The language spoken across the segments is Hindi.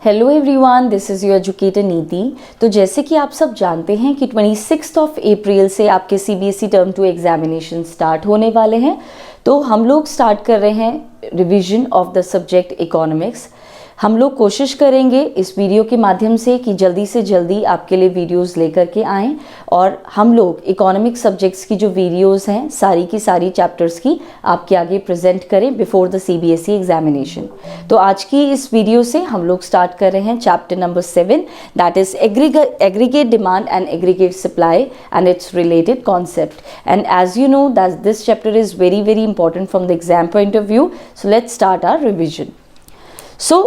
Hello everyone, this is your educator नीति। तो जैसे कि आप सब जानते हैं कि 26 अप्रैल से आपके सीबीएसई टर्म 2 एग्जामिनेशन स्टार्ट होने वाले हैं। तो हम लोग स्टार्ट कर रहे हैं revision of the subject economics. हम लोग कोशिश करेंगे इस वीडियो के माध्यम से कि जल्दी से जल्दी आपके लिए वीडियोस लेकर के आएँ और हम लोग इकोनॉमिक सब्जेक्ट्स की जो वीडियोस हैं सारी की सारी चैप्टर्स की आपके आगे प्रेजेंट करें बिफोर द सीबीएसई एग्जामिनेशन। तो आज की इस वीडियो से हम लोग स्टार्ट कर रहे हैं chapter number 7, that is aggregate demand and aggregate supply and its related concept. And as you know that this chapter is very very important from the exam point of view. So let's start our revision. So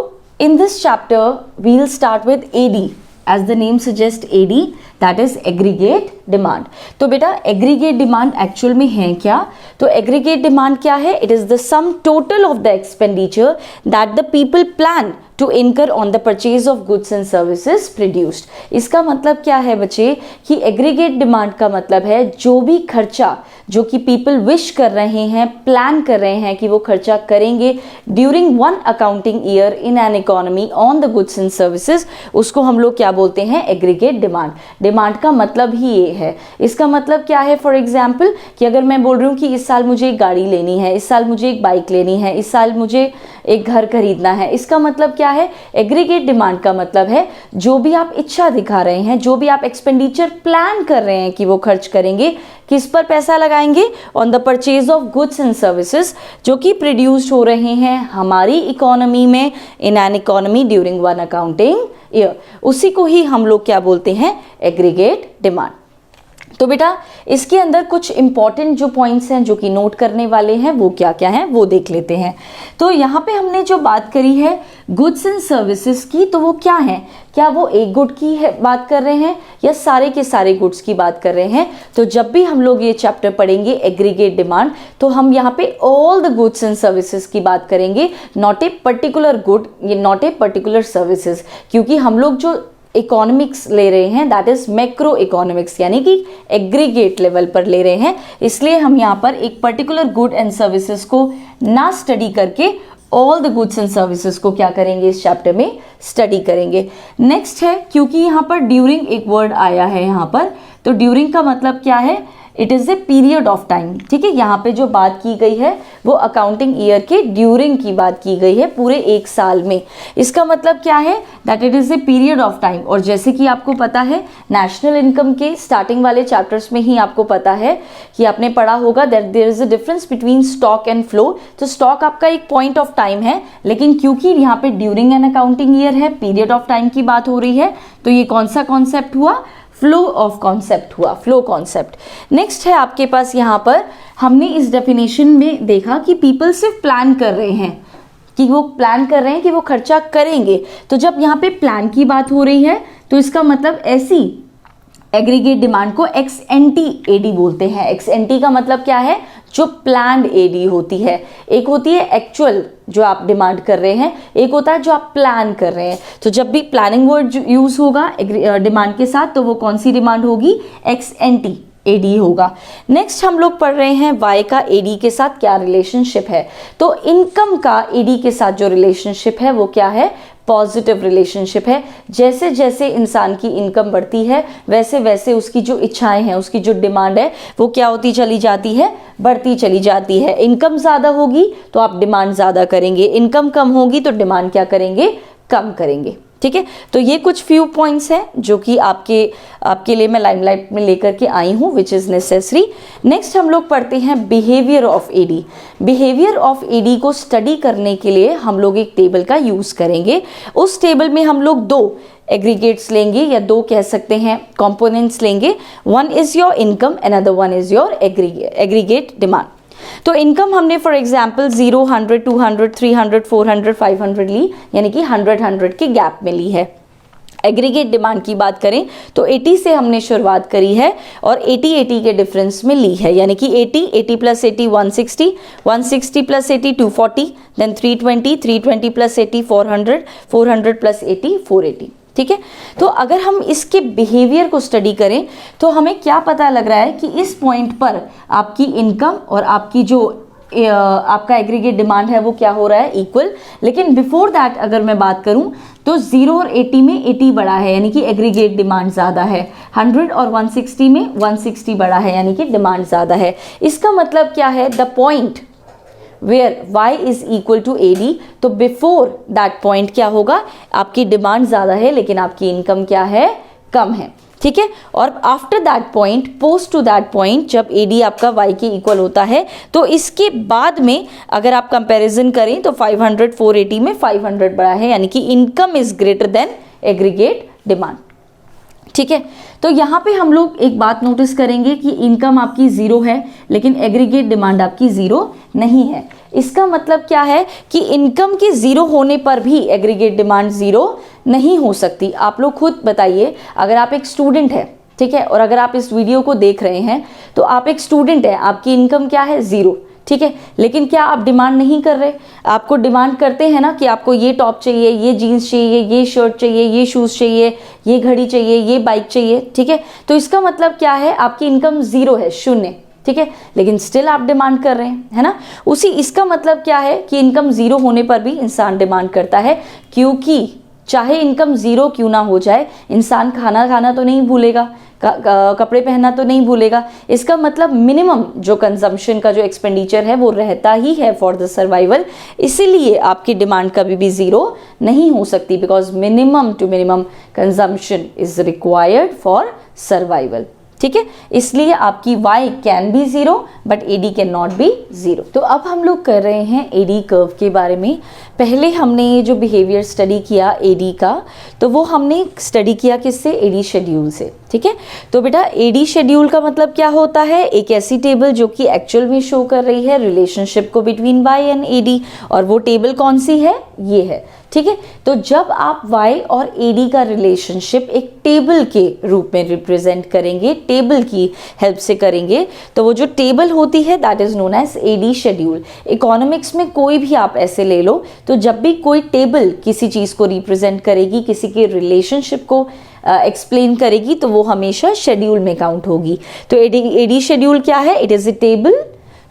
in this chapter we'll start with AD, as the name suggests AD, that is aggregate demand। तो बेटा aggregate demand actual में है क्या? तो aggregate demand क्या है? It is the sum total of the expenditure that the people plan to incur on the purchase of goods and services produced। इसका मतलब क्या है बच्चे कि एग्रीगेट डिमांड का मतलब है जो भी खर्चा जो कि पीपल विश कर रहे हैं, प्लान कर रहे हैं कि वो खर्चा करेंगे during one accounting year in an economy on the goods and services, उसको हम लोग क्या बोलते हैं? Aggregate demand. डिमांड का मतलब ही ये है। इसका मतलब क्या है? फॉर एग्जाम्पल कि अगर मैं बोल रही हूँ कि इस साल मुझे एक गाड़ी लेनी है, इस साल मुझे एक बाइक लेनी है, इस साल मुझे एक घर खरीदना है, इसका मतलब क्या है? एग्रीगेट डिमांड का मतलब है जो भी आप इच्छा दिखा रहे हैं, जो भी आप एक्सपेंडिचर प्लान कर रहे हैं कि वो खर्च करेंगे, किस पर पैसा लगाएंगे? On the purchase of goods and services जो कि प्रोड्यूस्ड हो रहे हैं हमारी इकोनॉमी में in an economy during one accounting year, उसी को ही हम लोग क्या बोलते हैं? Aggregate demand. तो बेटा इसके अंदर कुछ इंपॉर्टेंट जो पॉइंट्स हैं जो कि नोट करने वाले हैं वो क्या क्या हैं वो देख लेते हैं। तो यहाँ पे हमने जो बात करी है गुड्स एंड सर्विसेज की, तो वो क्या है? क्या वो एक गुड की है बात कर रहे हैं या सारे के सारे गुड्स की बात कर रहे हैं? तो जब भी हम लोग ये चैप्टर पढ़ेंगे एग्रीगेट डिमांड, तो हम यहाँ पे all the goods and services की बात करेंगे, not a particular good, not a particular services, क्योंकि हम लोग जो इकोनॉमिक्स ले रहे हैं दैट इज मैक्रो इकोनॉमिक्स, यानी कि एग्रीगेट लेवल पर ले रहे हैं, इसलिए हम यहाँ पर एक पर्टिकुलर गुड एंड सर्विसेज को ना स्टडी करके all the goods and services को क्या करेंगे? इस चैप्टर में स्टडी करेंगे। नेक्स्ट है, क्योंकि यहाँ पर ड्यूरिंग एक वर्ड आया है यहाँ पर, तो ड्यूरिंग का मतलब क्या है? It is a period of time. ठीक है, यहाँ पे जो बात की गई है वो अकाउंटिंग ईयर के ड्यूरिंग की बात की गई है, पूरे एक साल में। इसका मतलब क्या है? That it is a period of time. और जैसे कि आपको पता है नेशनल इनकम के स्टार्टिंग वाले चैप्टर्स में ही आपको पता है कि आपने पढ़ा होगा that there is a difference between stock and flow. तो स्टॉक आपका एक पॉइंट ऑफ टाइम है, लेकिन क्योंकि यहाँ पे ड्यूरिंग एन अकाउंटिंग ईयर है, पीरियड ऑफ टाइम की बात हो रही है, तो ये कौन सा कॉन्सेप्ट हुआ? फ्लो ऑफ कॉन्सेप्ट हुआ, फ्लो कॉन्सेप्ट। नेक्स्ट है आपके पास यहाँ पर हमने इस डेफिनेशन में देखा कि पीपल सिर्फ प्लान कर रहे हैं, कि वो प्लान कर रहे हैं कि वो खर्चा करेंगे। तो जब यहाँ पे प्लान की बात हो रही है तो इसका मतलब ऐसी एग्रीगेट डिमांड को एक्स एन टी एडी बोलते हैं। एक्स एन टी का मतलब क्या है? जो प्लान्ड एडी होती है। एक होती है एक्चुअल जो आप डिमांड कर रहे हैं, एक होता है जो आप प्लान कर रहे हैं। तो जब भी प्लानिंग वर्ड यूज होगा डिमांड के साथ तो वो कौन सी डिमांड होगी? एक्स एन टी एडी होगा। नेक्स्ट हम लोग पढ़ रहे हैं वाई का एडी के साथ क्या रिलेशनशिप है। तो इनकम का एडी के साथ जो रिलेशनशिप है वो क्या है? पॉजिटिव रिलेशनशिप है। जैसे जैसे इंसान की इनकम बढ़ती है वैसे वैसे उसकी जो इच्छाएं हैं, उसकी जो डिमांड है वो क्या होती चली जाती है? बढ़ती चली जाती है। इनकम ज़्यादा होगी तो आप डिमांड ज़्यादा करेंगे, इनकम कम होगी तो डिमांड क्या करेंगे? कम करेंगे। ठीक है, तो ये कुछ फ्यू पॉइंट्स हैं जो कि आपके लिए मैं लाइमलाइट में लेकर के आई हूँ विच इज़ नेसेसरी। नेक्स्ट हम लोग पढ़ते हैं behaviour of AD. Behaviour of AD को स्टडी करने के लिए हम लोग एक टेबल का यूज़ करेंगे। उस टेबल में हम लोग दो एग्रीगेट्स लेंगे या दो कह सकते हैं कंपोनेंट्स लेंगे। One is your income, another one is your aggregate demand. तो इनकम हमने फॉर एग्जाम्पल 0, 100, 200, 300, 400, 500 ली, यानी कि 100 के गैप में ली है। एग्रीगेट डिमांड की बात करें तो 80 से हमने शुरुआत करी है और 80 के डिफरेंस में ली है, यानी कि 80 plus 80 160, 160 plus 80 240, then 320 plus 80 400, 400 plus 80 480। ठीक है, तो अगर हम इसके बिहेवियर को स्टडी करें तो हमें क्या पता लग रहा है कि इस पॉइंट पर आपकी इनकम और आपकी जो आपका एग्रीगेट डिमांड है वो क्या हो रहा है? इक्वल। लेकिन बिफोर दैट अगर मैं बात करूं तो 0 और 80 में 80 बड़ा है, यानी कि एग्रीगेट डिमांड ज़्यादा है। 100 और 160 में 160 बड़ा है, यानी कि डिमांड ज़्यादा है। इसका मतलब क्या है, the point where y is equal to AD, तो बिफोर दैट पॉइंट क्या होगा, आपकी डिमांड ज़्यादा है लेकिन आपकी इनकम क्या है, कम है, ठीक है। और after that point, post to that point, जब AD आपका y के इक्वल होता है, तो इसके बाद में अगर आप कंपैरिजन करें तो 500 480 में 500 बड़ा है, यानी कि income is greater then aggregate demand, ठीक है। तो यहाँ पे हम लोग एक बात नोटिस करेंगे कि इनकम आपकी 0 है लेकिन एग्रीगेट डिमांड आपकी 0 नहीं है। इसका मतलब क्या है कि इनकम के 0 होने पर भी एग्रीगेट डिमांड 0 नहीं हो सकती। आप लोग खुद बताइए, अगर आप एक स्टूडेंट है, ठीक है, और अगर आप इस वीडियो को देख रहे हैं तो आप एक स्टूडेंट है, आपकी इनकम क्या है, 0, ठीक है, लेकिन क्या आप डिमांड नहीं कर रहे, आपको डिमांड करते हैं ना कि आपको ये टॉप चाहिए, ये जीन्स चाहिए, ये शर्ट चाहिए, ये शूज़ चाहिए, ये घड़ी चाहिए, ये बाइक चाहिए, ठीक है। तो इसका मतलब क्या है, आपकी इनकम 0 है, 0, ठीक है, लेकिन स्टिल आप डिमांड कर रहे हैं, है ना। उसी इसका मतलब क्या है कि इनकम 0 होने पर भी इंसान डिमांड करता है, क्योंकि चाहे इनकम 0 क्यों ना हो जाए, इंसान खाना खाना तो नहीं भूलेगा, कपड़े पहनना तो नहीं भूलेगा। इसका मतलब मिनिमम जो कंजम्पशन का जो एक्सपेंडिचर है वो रहता ही है फॉर द सर्वाइवल। इसीलिए आपकी डिमांड कभी भी 0 नहीं हो सकती, because minimum to minimum consumption is required for survival, ठीक है। इसलिए आपकी y can be 0 but AD can not be 0। तो अब हम लोग कर रहे हैं AD कर्व के बारे में। पहले हमने ये जो बिहेवियर स्टडी किया AD का, तो वो हमने स्टडी किया किससे, AD शेड्यूल से, ठीक है। तो बेटा AD शेड्यूल का मतलब क्या होता है, एक ऐसी टेबल जो कि एक्चुअल में शो कर रही है रिलेशनशिप को बिटवीन y एंड AD, और वो टेबल कौन सी है, ये है, ठीक है। तो जब आप y और AD का रिलेशनशिप एक टेबल के रूप में रिप्रेजेंट करेंगे, टेबल की हेल्प से करेंगे, तो वो जो टेबल होती है that is known as AD schedule. Economics में कोई भी आप ऐसे ले लो, तो जब भी कोई टेबल किसी चीज़ को रिप्रेजेंट करेगी, किसी के रिलेशनशिप को एक्सप्लेन करेगी, तो वो हमेशा शेड्यूल में काउंट होगी। तो AD शेड्यूल क्या है, it is A table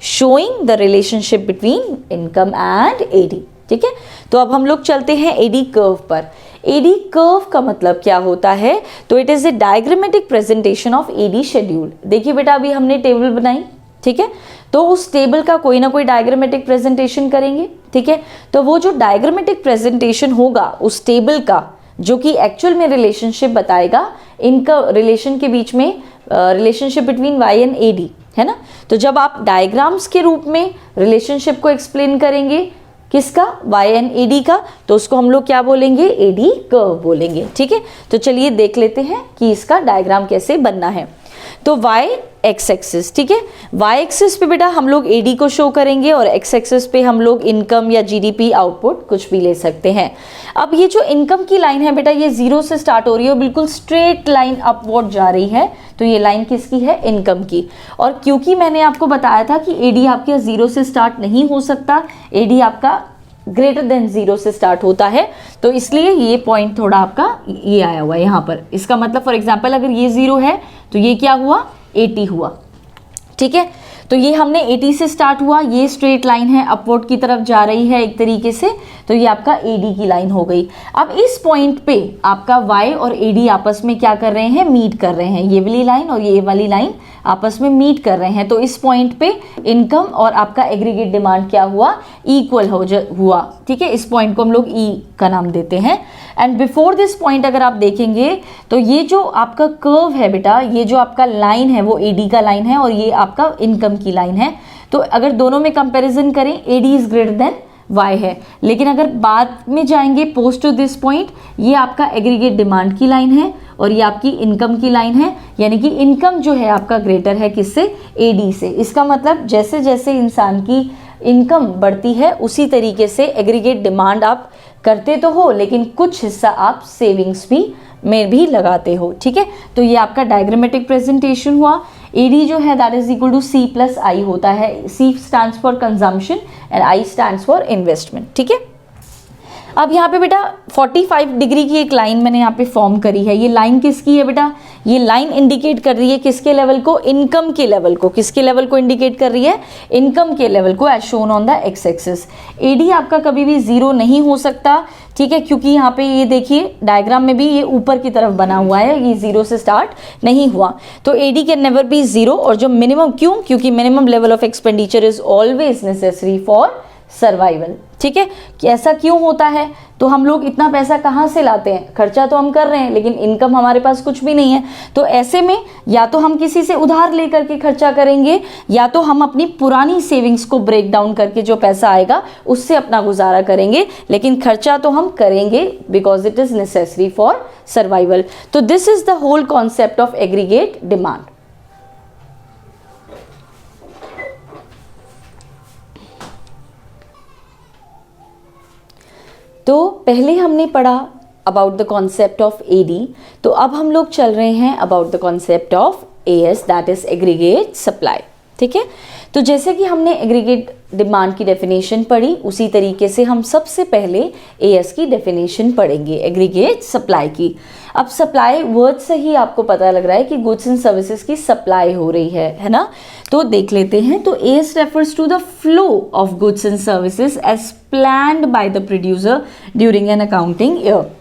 showing the relationship between income and AD, ठीक है। तो अब हम लोग चलते हैं AD कर्व पर। AD कर्व का मतलब क्या होता है, तो it is A diagrammatic presentation of AD schedule. देखिए बेटा, अभी हमने टेबल बनाई, ठीक है, तो उस टेबल का कोई ना कोई डायग्रामेटिक प्रेजेंटेशन करेंगे, ठीक है। तो वो जो डायग्रामेटिक प्रेजेंटेशन होगा उस टेबल का, जो कि एक्चुअल में रिलेशनशिप बताएगा इनका रिलेशन के बीच में, relationship between y and AD, है ना। तो जब आप डायग्राम्स के रूप में रिलेशनशिप को एक्सप्लेन करेंगे, किसका, y एंड AD का, तो उसको हम लोग क्या बोलेंगे, AD कर्व बोलेंगे, ठीक है। तो चलिए देख लेते हैं कि इसका डायग्राम कैसे बनना है। तो y एक्स एक्सिस, ठीक है, y एक्सिस पे बेटा हम लोग AD को शो करेंगे और x एक्सिस पे हम लोग इनकम या GDP आउटपुट कुछ भी ले सकते हैं। अब ये जो इनकम की लाइन है बेटा, ये 0 से स्टार्ट हो रही है, बिल्कुल स्ट्रेट लाइन अपवर्ड जा रही है, तो ये लाइन किसकी है, इनकम की। और क्योंकि मैंने आपको बताया था कि AD आपके 0 से स्टार्ट नहीं हो सकता, AD आपका ग्रेटर देन 0 से स्टार्ट होता है, तो इसलिए ये पॉइंट थोड़ा आपका ये आया हुआ है यहाँ पर। इसका मतलब फॉर एग्जांपल अगर ये 0 है तो ये क्या हुआ, 80 हुआ, ठीक है। तो ये हमने 80 से स्टार्ट हुआ, ये स्ट्रेट लाइन है, अपवर्ड की तरफ जा रही है एक तरीके से, तो ये आपका AD की लाइन हो गई। अब इस पॉइंट पे आपका y और AD आपस में क्या कर रहे हैं, मीट कर रहे हैं, ये वाली लाइन और ये वाली लाइन आपस में मीट कर रहे हैं। तो इस पॉइंट पे इनकम और आपका एग्रीगेट डिमांड क्या हुआ, इक्वल हुआ, ठीक है। इस पॉइंट को हम लोग E का नाम देते हैं। एंड बिफोर दिस पॉइंट अगर आप देखेंगे तो ये जो आपका कर्व है बेटा, ये जो आपका लाइन है वो AD का लाइन है और ये आपका इनकम की लाइन है। तो अगर दोनों में कंपैरिजन करें, AD is greater then y है, लेकिन अगर बाद में जाएंगे पोस्ट टू दिस पॉइंट, ये आपका एग्रीगेट डिमांड की लाइन है और ये आपकी इनकम की लाइन है, यानी कि इनकम जो है आपका ग्रेटर है किससे, AD से। इसका मतलब जैसे जैसे इंसान की इनकम बढ़ती है उसी तरीके से एग्रीगेट डिमांड आप करते तो हो, लेकिन कुछ हिस्सा आप सेविंग्स में भी लगाते हो, ठीक है। तो ये आपका डायग्रामेटिक प्रेजेंटेशन हुआ। AD जो है that is equal to C plus I होता है। C stands for consumption and I stands for investment, ठीक है। अब यहाँ पे बेटा 45 डिग्री की एक लाइन मैंने यहाँ पे फॉर्म करी है। ये लाइन किसकी है बेटा? ये लाइन इंडिकेट कर रही है किसके लेवल को? इनकम के लेवल को। किसके लेवल को इंडिकेट कर रही है? इनकम के लेवल को, as shown on the X axis. AD आपका कभी भी जीरो नहीं हो सकता, ठीक है, क्योंकि यहाँ पे ये देखिए डायग्राम में भी ये ऊपर की तरफ बना हुआ है, ये जीरो से स्टार्ट नहीं हुआ, तो AD can never be zero. और जो मिनिमम, क्यों? क्योंकि minimum level of expenditure is always necessary for survival, ठीक है। कि ऐसा क्यों होता है? तो हम लोग इतना पैसा कहाँ से लाते हैं? खर्चा तो हम कर रहे हैं लेकिन इनकम हमारे पास कुछ भी नहीं है, तो ऐसे में या तो हम किसी से उधार लेकर के खर्चा करेंगे या तो हम अपनी पुरानी सेविंग्स को ब्रेक डाउन करके जो पैसा आएगा उससे अपना गुजारा करेंगे, लेकिन खर्चा तो हम करेंगे because it is necessary for survival. तो this is the whole concept of aggregate demand. तो पहले हमने पढ़ा about the concept of AD, तो अब हम लोग चल रहे हैं about the concept of AS, that is aggregate supply, ठीक है। तो जैसे कि हमने एग्रीगेट डिमांड की डेफिनेशन पढ़ी, उसी तरीके से हम सबसे पहले एएस की डेफिनेशन पढ़ेंगे, एग्रीगेट सप्लाई की। अब सप्लाई वर्ड से ही आपको पता लग रहा है कि गुड्स एंड सर्विसेज की सप्लाई हो रही है ना। तो देख लेते हैं। तो AS refers to the flow of goods and services as planned by the producer during an accounting year.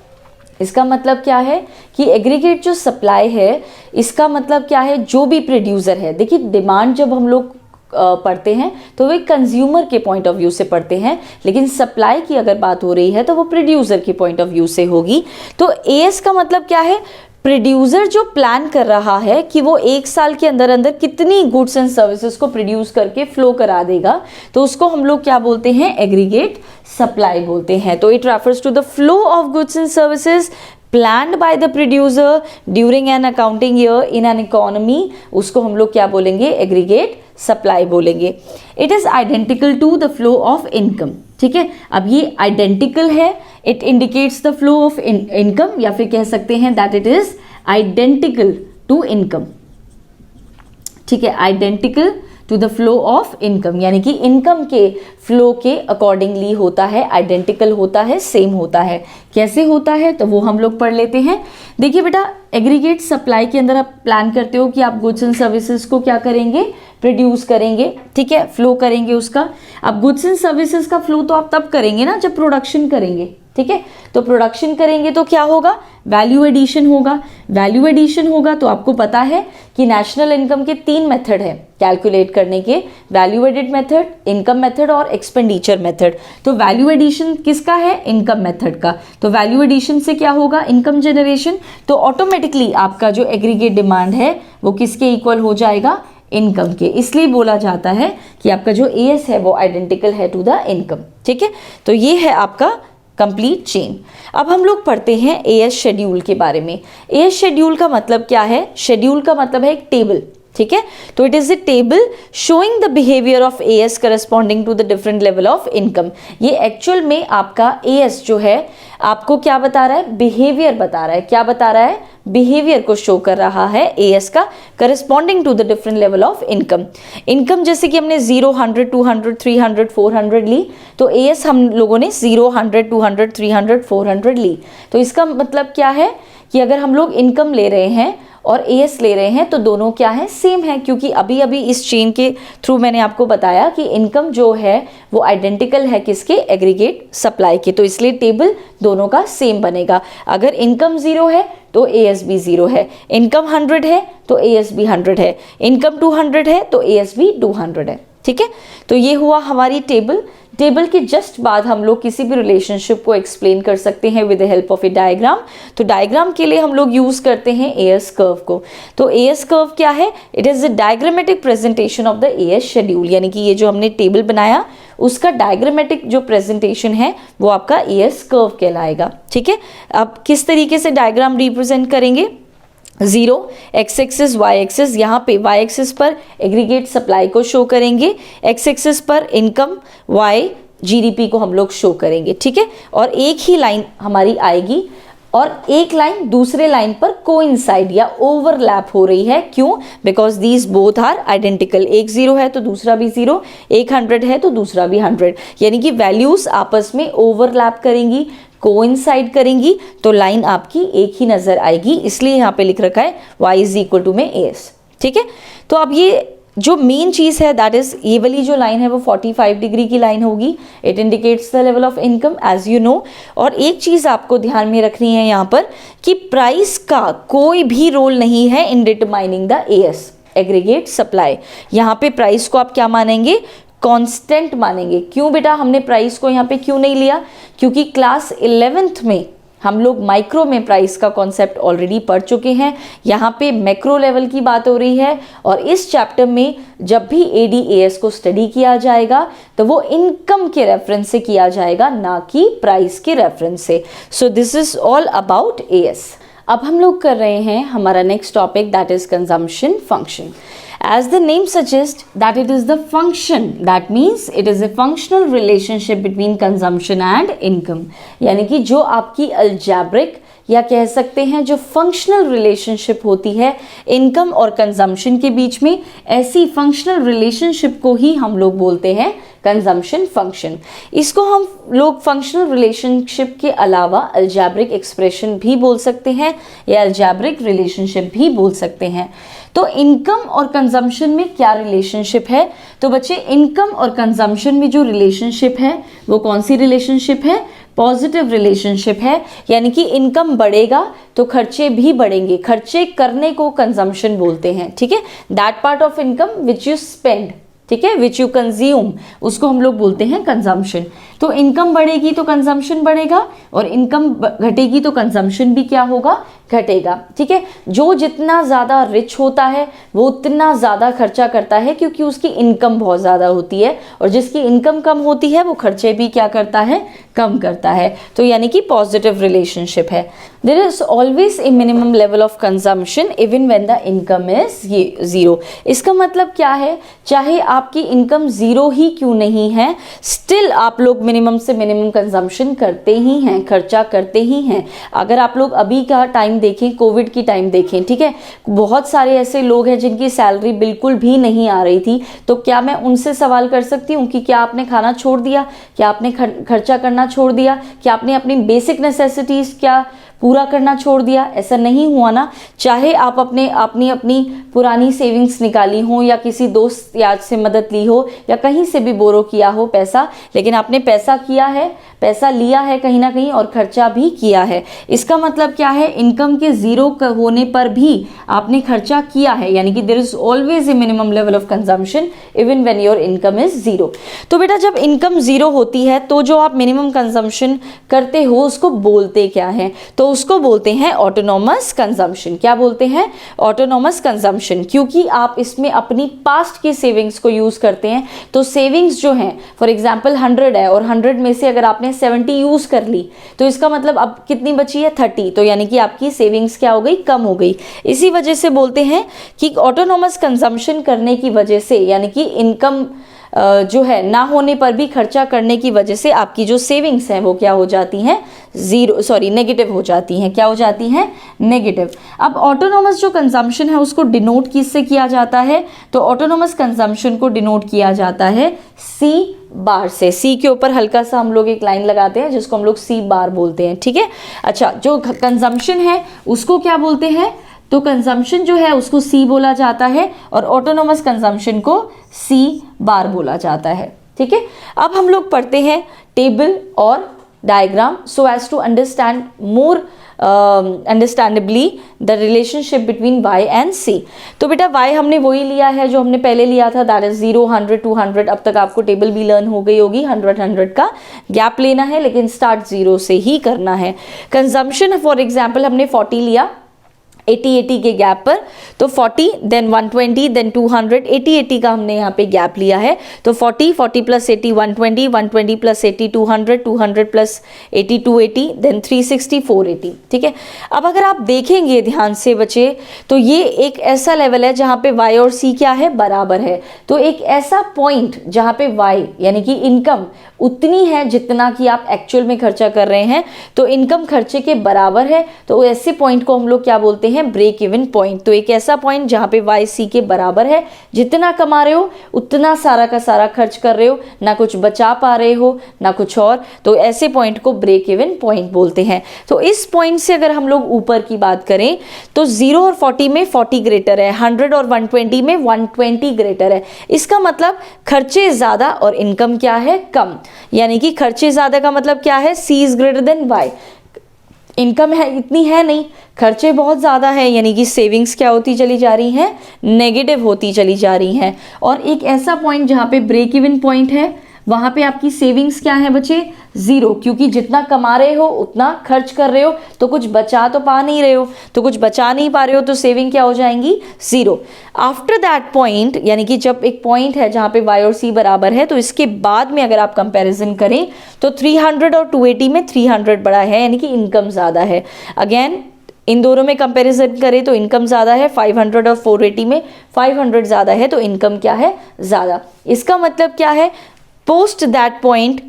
इसका मतलब क्या है कि एग्रीगेट जो सप्लाई है, इसका मतलब क्या है? जो भी प्रोड्यूसर है, देखिए डिमांड जब हम लोग पढ़ते हैं तो वे कंज्यूमर के पॉइंट ऑफ व्यू से पढ़ते हैं, लेकिन सप्लाई की अगर बात हो रही है तो वो प्रोड्यूसर के पॉइंट ऑफ व्यू से होगी। तो एएस का मतलब क्या है? प्रोड्यूसर जो प्लान कर रहा है कि वो एक साल के अंदर अंदर कितनी गुड्स एंड सर्विसेज को प्रोड्यूस करके फ्लो करा देगा, तो उसको हम लोग क्या बोलते हैं? एग्रीगेट सप्लाई बोलते हैं। तो it refers to the flow of goods and services planned by the producer during an accounting year in an economy, उसको हम लोग क्या बोलेंगे? एग्रीगेट सप्लाई बोलेंगे। It is identical to the flow of income, ठीक है। अब ये आइडेंटिकल है, it indicates the flow of income, या फिर कह सकते हैं that it is identical to income, ठीक है, identical to the flow of income, यानी कि इनकम के फ्लो के अकॉर्डिंगली होता है, आइडेंटिकल होता है, सेम होता है। कैसे होता है तो वो हम लोग पढ़ लेते हैं। देखिए बेटा, एग्रीगेट सप्लाई के अंदर आप प्लान करते हो कि आप गुड्स एंड सर्विसेज को क्या करेंगे? प्रोड्यूस करेंगे, ठीक है, फ्लो करेंगे उसका। अब गुड्स एंड सर्विसेज का फ्लो तो आप तब करेंगे ना जब प्रोडक्शन करेंगे, ठीक है। तो प्रोडक्शन करेंगे तो क्या होगा? वैल्यू एडिशन होगा। वैल्यू एडिशन होगा तो आपको पता है कि नेशनल इनकम के 3 मेथड है कैलकुलेट करने के, value added method, income method और एक्सपेंडिचर मेथड। तो वैल्यू एडिशन किसका है? इनकम मेथड का। तो वैल्यू एडिशन से क्या होगा? Income generation. तो ऑटोमेटिकली आपका जो एग्रीगेट डिमांड है वो किसके इक्वल हो जाएगा? इनकम के। इसलिए बोला जाता है कि आपका जो एएस है वो आइडेंटिकल है टू द इनकम, ठीक है। तो ये है आपका कंप्लीट चेन। अब हम लोग पढ़ते हैं एएस शेड्यूल के बारे में। एएस शेड्यूल का मतलब क्या है? शेड्यूल का मतलब है एक टेबल, ठीक है। तो it is a table showing the behaviour of AS corresponding to the different level of income. ये एक्चुअल में आपका एएस जो है आपको क्या बता रहा है? बिहेवियर बता रहा है। क्या बता रहा है? बिहेवियर को शो कर रहा है एएस का, corresponding to the different level of income. Income जैसे कि हमने 0, 100, 200, 300, 400 ली, तो एएस हम लोगों ने 0, 100, 200, 300, 400 ली। तो इसका मतलब क्या है कि अगर हम लोग इनकम ले रहे हैं और एएस ले रहे हैं तो दोनों क्या है? सेम है, क्योंकि अभी अभी इस चेन के थ्रू मैंने आपको बताया कि इनकम जो है वो आइडेंटिकल है किसके? एग्रीगेट सप्लाई के। तो इसलिए टेबल दोनों का सेम बनेगा। अगर इनकम 0 है तो एएस भी 0 है, इनकम 100 है तो एएस भी 100 है, इनकम 200 है तो एएस भी 200 है, ठीक है। तो ये हुआ हमारी टेबल। टेबल के जस्ट बाद हम लोग किसी भी रिलेशनशिप को एक्सप्लेन कर सकते हैं with the help of A diagram. तो डायग्राम के लिए हम लोग यूज करते हैं एएस कर्व को। तो एएस कर्व क्या है? It is a diagrammatic presentation of the as schedule, यानी कि ये जो हमने टेबल बनाया उसका डायग्रामेटिक जो प्रेजेंटेशन है वो आपका एएस कर्व कहलाएगा, ठीक है। अब किस तरीके से डायग्राम रिप्रेजेंट करेंगे? 0 एक्स एक्सिस वाई एक्सिस, यहाँ पे वाई एक्सिस पर एग्रीगेट सप्लाई को शो करेंगे, एक्स एक्सिस पर इनकम, वाई जीडीपी को हम लोग शो करेंगे, ठीक है। और एक ही लाइन हमारी आएगी और एक लाइन दूसरे लाइन पर कोइंसाइड या ओवरलैप हो रही है। क्यों? Because these both are identical. एक 0 है तो दूसरा भी 0, एक 100 है तो दूसरा भी 100, यानी कि वैल्यूज आपस में ओवरलैप करेंगी, कोइंसाइड करेंगी तो लाइन आपकी एक ही नजर आएगी, इसलिए यहाँ पे लिख रखा है y इज इक्वल टू में AS। ठीक है, तो अब ये जो मेन चीज़ है दैट इज ये वाली जो लाइन है वो 45 डिग्री की लाइन होगी। It indicates the level of income as you know. और एक चीज़ आपको ध्यान में रखनी है यहाँ पर कि प्राइस का कोई भी रोल नहीं है in determining the AS, aggregate supply. यहाँ पे प्राइस को आप क्या मानेंगे, कांस्टेंट मानेंगे। क्यों बेटा हमने प्राइस को यहाँ पे क्यों नहीं लिया, क्योंकि क्लास 11th में हम लोग माइक्रो में प्राइस का कॉन्सेप्ट ऑलरेडी पढ़ चुके हैं। यहाँ पे मैक्रो लेवल की बात हो रही है और इस चैप्टर में जब भी ADAS को स्टडी किया जाएगा तो वो इनकम के रेफरेंस से किया जाएगा, ना कि प्राइस के रेफरेंस से। So this is all about AS। अब हम लोग कर रहे हैं हमारा next topic that is consumption function. As the name suggests that it is the function, that means it is a functional relationship between consumption and income। यानी कि जो आपकी algebraic या कह सकते हैं जो फंक्शनल रिलेशनशिप होती है इनकम और कंजम्पशन के बीच में, ऐसी फंक्शनल रिलेशनशिप को ही हम लोग बोलते हैं कंजम्पशन फंक्शन। इसको हम लोग फंक्शनल रिलेशनशिप के अलावा अलजेब्रिक एक्सप्रेशन भी बोल सकते हैं या अलजेब्रिक रिलेशनशिप भी बोल सकते हैं। तो इनकम और कंजम्पशन में क्या रिलेशनशिप है, तो बच्चे इनकम और कंजम्पशन में जो रिलेशनशिप है वो कौन सी रिलेशनशिप है, पॉजिटिव रिलेशनशिप है। यानी कि इनकम बढ़ेगा तो खर्चे भी बढ़ेंगे, खर्चे करने को कंजम्पशन बोलते हैं। ठीक है, that part of income which you spend, ठीक है, विच यू कंज्यूम, उसको हम लोग बोलते हैं कंजम्पशन। तो इनकम बढ़ेगी तो कंजम्पशन बढ़ेगा और इनकम घटेगी तो कंजम्पशन भी क्या होगा, घटेगा। ठीक है, जो जितना ज़्यादा रिच होता है वो उतना ज़्यादा खर्चा करता है क्योंकि उसकी इनकम बहुत ज़्यादा होती है, और जिसकी इनकम कम होती है वो खर्चे भी क्या करता है, कम करता है। तो यानी कि पॉजिटिव रिलेशनशिप है। There is always a minimum level of consumption even when the income is zero. इसका मतलब क्या है, चाहे आपकी इनकम जीरो ही क्यों नहीं है, स्टिल आप लोग मिनिमम से मिनिमम कंजम्पशन करते ही हैं, खर्चा करते ही हैं। अगर आप लोग अभी का टाइम देखें, कोविड की टाइम देखें, ठीक है, बहुत सारे ऐसे लोग हैं जिनकी सैलरी बिल्कुल भी नहीं आ रही थी, तो क्या मैं उनसे सवाल कर सकती हूँ कि क्या आपने खाना छोड़ दिया, क्या आपने खर्चा करना छोड़ दिया, क्या आपने अपनी बेसिक नेसेसिटीज क्या पूरा करना छोड़ दिया? ऐसा नहीं हुआ ना। चाहे आप अपनी पुरानी सेविंग्स निकाली हो या किसी दोस्त याद से मदद ली हो या कहीं से भी बोरो किया हो पैसा, लेकिन आपने पैसा किया है, पैसा लिया है कहीं ना कहीं और खर्चा भी किया है। इसका मतलब क्या है, इनकम के जीरो होने पर भी आपने खर्चा किया है, यानी कि there is always a minimum level of consumption even when your income is zero. तो बेटा जब इनकम जीरो होती है तो जो आप मिनिमम कंजम्पशन करते हो उसको बोलते क्या है, तो उसको बोलते हैं ऑटोनॉमस कंजम्पशन। क्या बोलते हैं, ऑटोनॉमस कंजम्पशन, क्योंकि आप इसमें अपनी पास्ट की सेविंग्स को यूज करते हैं। तो सेविंग्स जो हैं फॉर एग्जांपल 100 है और 100 में से अगर आपने 70 यूज कर ली तो इसका मतलब अब कितनी बची है, 30। तो यानी कि आपकी सेविंग्स क्या हो गई, कम हो गई। इसी वजह से बोलते हैं कि ऑटोनॉमस कंजम्पशन करने की वजह से, यानी कि इनकम जो है ना होने पर भी खर्चा करने की वजह से आपकी जो सेविंग्स हैं वो क्या हो जाती हैं, नेगेटिव हो जाती हैं। क्या हो जाती हैं, नेगेटिव। अब ऑटोनॉमस जो कंजम्पशन है उसको डिनोट किससे किया जाता है, तो ऑटोनॉमस कंजम्पशन को डिनोट किया जाता है C बार से। C के ऊपर हल्का सा हम लोग एक लाइन लगाते हैं जिसको हम लोग C बार बोलते हैं। ठीक है, अच्छा, जो कंजम्पशन है उसको क्या बोलते हैं, तो कंजम्पशन जो है उसको C बोला जाता है और ऑटोनॉमस कंजम्पशन को C बार बोला जाता है। ठीक है, अब हम लोग पढ़ते हैं टेबल और diagram so as to understand more understandably the relationship between y and C। तो बेटा y हमने वही लिया है जो हमने पहले लिया था, दैट इज 0, 100, 200। अब तक आपको टेबल भी लर्न हो गई होगी। 100 का गैप लेना है लेकिन स्टार्ट 0 से ही करना है। कंजम्पशन फॉर एग्जाम्पल हमने 40 लिया 80 के गैप पर, तो 40 देन 120 देन 200, 80 का हमने यहाँ पे गैप लिया है। तो 40 प्लस 80 120 प्लस 80 200 प्लस 80 280 देन 360 480। ठीक है, अब अगर आप देखेंगे ध्यान से बच्चे तो ये एक ऐसा लेवल है जहाँ पे y और c क्या है, बराबर है। तो एक ऐसा पॉइंट जहाँ पे y यानी कि इनकम उतनी है जितना कि आप एक्चुअल में खर्चा कर रहे हैं, तो इनकम खर्चे के बराबर है, तो ऐसे पॉइंट को हम लोग क्या बोलते हैं, हैं ब्रेक इवन पॉइंट। तो एक ऐसा पॉइंट जहाँ पे वाई सी के बराबर है, जितना कमा रहे हो उतना सारा का सारा खर्च कर रहे हो, ना कुछ बचा पा रहे हो ना कुछ और, तो ऐसे पॉइंट को ब्रेक इवन पॉइंट बोलते हैं। तो इस पॉइंट से अगर हम लोग ऊपर की बात करें तो 0 और 40 में 40 ग्रेटर है, 100 और 120 में 120 ग्रेटर है। इसका मतलब खर्चे ज्यादा और इनकम क्या है, कम। यानी कि खर्चे ज्यादा का मतलब क्या है, C is greater than Y. Income है इतनी है नहीं, खर्चे बहुत ज़्यादा है, यानी कि सेविंग्स क्या होती चली जा रही हैं, नेगेटिव होती चली जा रही हैं। और एक ऐसा पॉइंट जहाँ पे ब्रेक इवन पॉइंट है, वहाँ पे आपकी सेविंग्स क्या है बच्चे, 0, क्योंकि जितना कमा रहे हो उतना खर्च कर रहे हो, तो कुछ बचा तो पा नहीं रहे हो, तो कुछ बचा नहीं पा रहे हो तो सेविंग क्या हो जाएंगी, 0। आफ्टर दैट पॉइंट, यानी कि जब एक पॉइंट है जहाँ पे y और c बराबर है, तो इसके बाद में अगर आप कंपैरिजन करें तो 300 और 280 में 300 बड़ा है, यानी कि इनकम ज़्यादा है। अगेन इन दोनों में कंपैरिजन करें तो इनकम ज़्यादा है, 500 और 480 में 500 ज़्यादा है, तो इनकम क्या है, ज़्यादा। इसका मतलब क्या है, पोस्ट दैट पॉइंट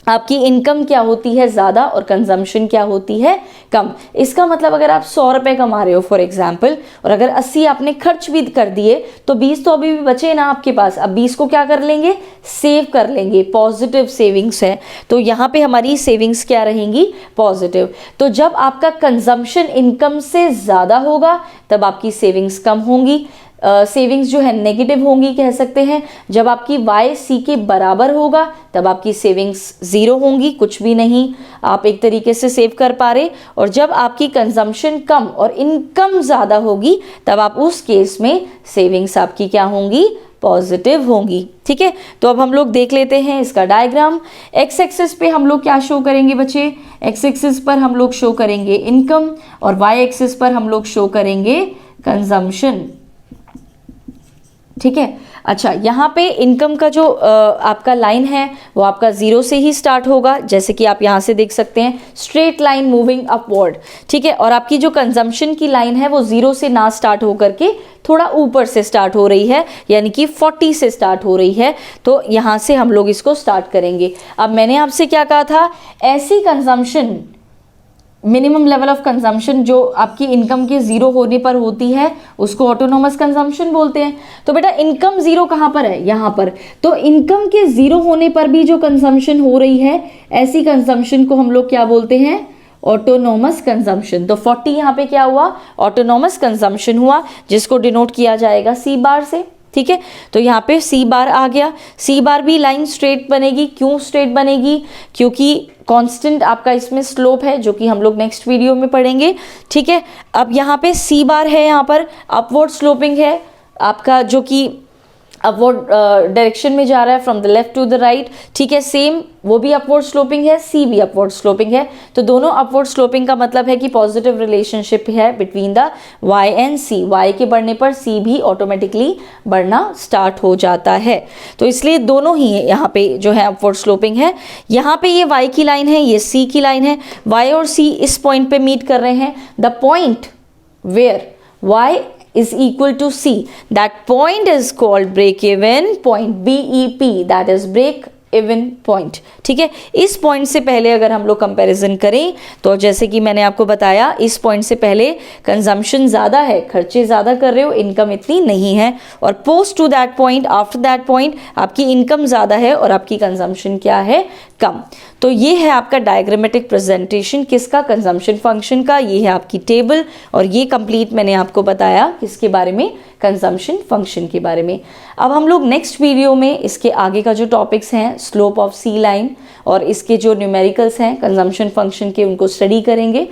आपकी इनकम क्या होती है, ज़्यादा, और कंजम्पशन क्या होती है, कम। इसका मतलब अगर आप 100 रुपये कमा रहे हो फॉर एग्जाम्पल, और अगर 80 आपने खर्च भी कर दिए तो 20 तो अभी भी बचे ना आपके पास, अब 20 को क्या कर लेंगे, सेव कर लेंगे, पॉजिटिव सेविंग्स है। तो यहाँ पे हमारी सेविंग्स क्या रहेंगी, पॉजिटिव। तो जब आपका कंजम्पशन इनकम से ज़्यादा होगा तब आपकी सेविंग्स कम होंगी, सेविंग्स जो है नेगेटिव होंगी कह सकते हैं। जब आपकी वाई सी के बराबर होगा तब आपकी सेविंग्स 0 होंगी, कुछ भी नहीं आप एक तरीके से सेव कर पा रहे। और जब आपकी कंजम्पशन कम और इनकम ज़्यादा होगी तब आप उस केस में सेविंग्स आपकी क्या होंगी, पॉजिटिव होंगी। ठीक है, तो अब हम लोग देख लेते हैं इसका डायग्राम। एक्स एक्सिस पे हम लोग क्या शो करेंगे बच्चे, एक्स एक्सिस पर हम लोग शो करेंगे इनकम, और वाई एक्सिस पर हम लोग शो करेंगे कंजम्पशन। ठीक है, अच्छा यहाँ पे इनकम का जो आपका लाइन है वो आपका 0 से ही स्टार्ट होगा, जैसे कि आप यहाँ से देख सकते हैं, स्ट्रेट लाइन मूविंग अपवर्ड। ठीक है, और आपकी जो कंजम्पशन की लाइन है वो 0 से ना स्टार्ट होकर के थोड़ा ऊपर से स्टार्ट हो रही है, यानी कि 40 से स्टार्ट हो रही है। तो यहाँ से हम लोग इसको स्टार्ट करेंगे। अब मैंने आपसे क्या कहा था, ऐसी consumption, minimum level of consumption जो आपकी इनकम के 0 होने पर होती है उसको ऑटोनोमस कंजम्पशन बोलते हैं। तो बेटा इनकम 0 कहाँ पर है, यहाँ पर। तो इनकम के 0 होने पर भी जो कंजम्पशन हो रही है, ऐसी कंजम्पशन को हम लोग क्या बोलते हैं, ऑटोनोमस कंजम्पशन। तो 40 यहाँ पे क्या हुआ, ऑटोनोमस कंजम्पशन हुआ, जिसको डिनोट किया जाएगा सी बार से। ठीक है, तो यहाँ पे सी बार आ गया। सी बार भी लाइन स्ट्रेट बनेगी, क्यों स्ट्रेट बनेगी, क्योंकि कांस्टेंट आपका इसमें स्लोप है, जो कि हम लोग नेक्स्ट वीडियो में पढ़ेंगे। ठीक है, अब यहाँ पे सी बार है, यहाँ पर अपवर्ड स्लोपिंग है आपका, जो कि अपवर्ड डायरेक्शन में जा रहा है, from the left to the right. ठीक है, सेम वो भी अपवर्ड स्लोपिंग है, सी भी अपवर्ड स्लोपिंग है। तो दोनों अपवर्ड स्लोपिंग का मतलब है कि पॉजिटिव रिलेशनशिप है between the Y and C. Y के बढ़ने पर सी भी ऑटोमेटिकली बढ़ना स्टार्ट हो जाता है। तो इसलिए दोनों ही यहाँ पे जो है अपवर्ड स्लोपिंग है। यहाँ पे ये वाई की लाइन है, ये सी की लाइन है। वाई और सी इस पॉइंट पे मीट कर रहे हैं। The point where Y is equal to C, that point is called break even point, BEP, that is break even point। ठीक है, इस पॉइंट से पहले अगर हम लोग कंपैरिजन करें तो जैसे कि मैंने आपको बताया, इस पॉइंट से पहले कंजम्पशन ज़्यादा है, खर्चे ज़्यादा कर रहे हो, इनकम इतनी नहीं है। और post to that point, after that point आपकी इनकम ज़्यादा है और आपकी कंजम्पशन क्या है, कम। तो ये है आपका डायग्रामेटिक प्रेजेंटेशन किसका, कंजम्पशन फंक्शन का। ये है आपकी टेबल, और ये कंप्लीट मैंने आपको बताया किसके बारे में, कंजम्पशन फंक्शन के बारे में। अब हम लोग नेक्स्ट वीडियो में इसके आगे का जो टॉपिक्स हैं, स्लोप ऑफ सी लाइन और इसके जो न्यूमेरिकल्स हैं कंजम्पशन फंक्शन के, उनको स्टडी करेंगे।